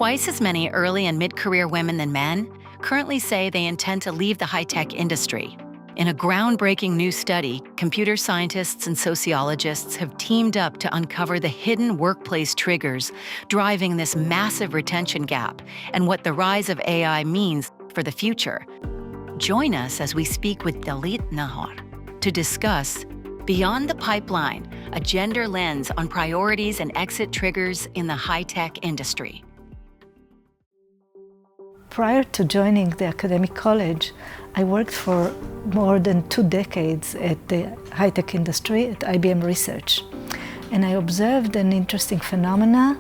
Twice as many early and mid-career women than men currently say they intend to leave the high-tech industry. In a groundbreaking new study, computer scientists and sociologists have teamed up to uncover the hidden workplace triggers driving this massive retention gap and what the rise of AI means for the future. Join us as we speak with Dalit Naor to discuss Beyond the Pipeline, a gender lens on priorities and exit triggers in the high-tech industry. Prior to joining the academic college, I worked for more than 2 decades at the high-tech industry at IBM Research. And I observed an interesting phenomena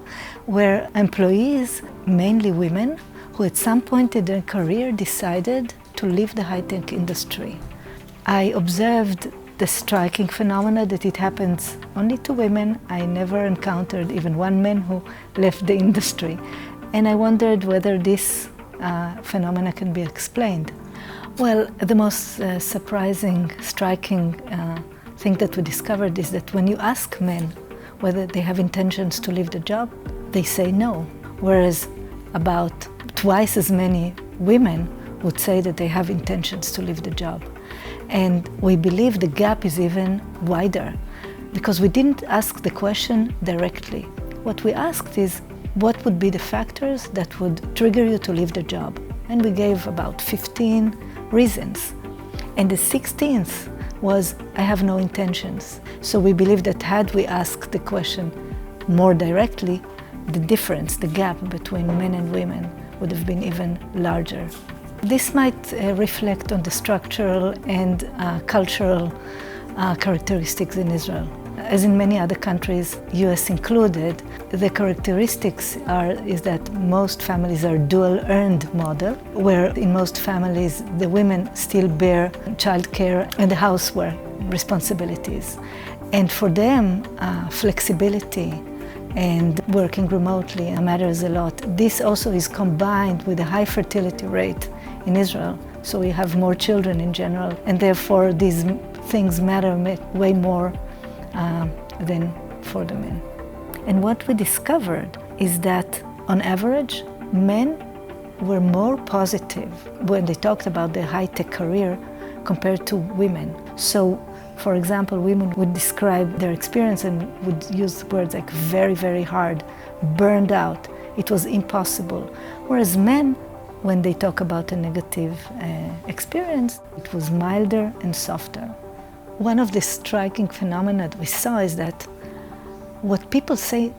where employees, mainly women, who at some point in their career decided to leave the high-tech industry. I observed the striking phenomena that it happens only to women. I never encountered even one man who left the industry. And I wondered whether this phenomena can be explained. Well, the most surprising, striking thing that we discovered is that when you ask men whether they have intentions to leave the job, they say no, whereas about twice as many women would say that they have intentions to leave the job. And we believe the gap is even wider because we didn't ask the question directly. What we asked is, what would be the factors that would trigger you to leave the job? And we gave about 15 reasons. And the 16th was, I have no intentions. So we believe that had we asked the question more directly, the difference, the gap between men and women would have been even larger. This might reflect on the structural and cultural characteristics in Israel. As in many other countries, US included, the characteristics is that most families are dual-earned model, where in most families the women still bear childcare and the housework responsibilities. And for them, flexibility and working remotely matters a lot. This also is combined with a high fertility rate in Israel, so we have more children in general, and therefore these things matter way more than for the men. And what we discovered is that, on average, men were more positive when they talked about their high-tech career compared to women. So, for example, women would describe their experience and would use words like very, very hard, burned out, it was impossible. Whereas men, when they talk about a negative experience, it was milder and softer. One of the striking phenomena that we saw is that what people say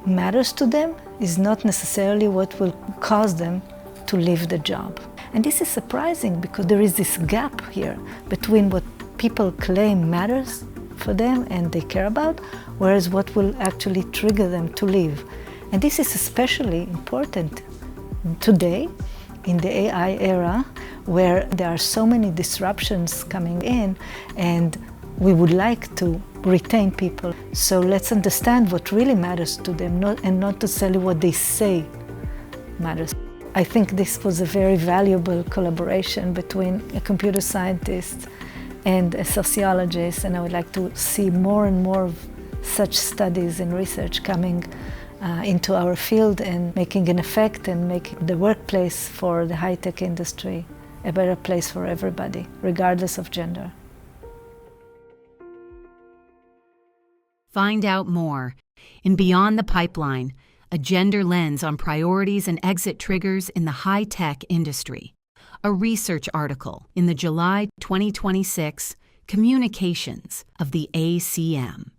matters to them is not necessarily what will cause them to leave the job. And this is surprising because there is this gap here between what people claim matters for them and they care about, whereas what will actually trigger them to leave. And this is especially important today in the AI era, where there are so many disruptions coming in and we would like to retain people. So let's understand what really matters to them and not necessarily what they say matters. I think this was a very valuable collaboration between a computer scientist and a sociologist, and I would like to see more and more of such studies and research coming into our field and making an effect and making the workplace for the high-tech industry a better place for everybody, regardless of gender. Find out more in Beyond the Pipeline, a gender lens on priorities and exit triggers in the high-tech industry. A research article in the July 2026 Communications of the ACM.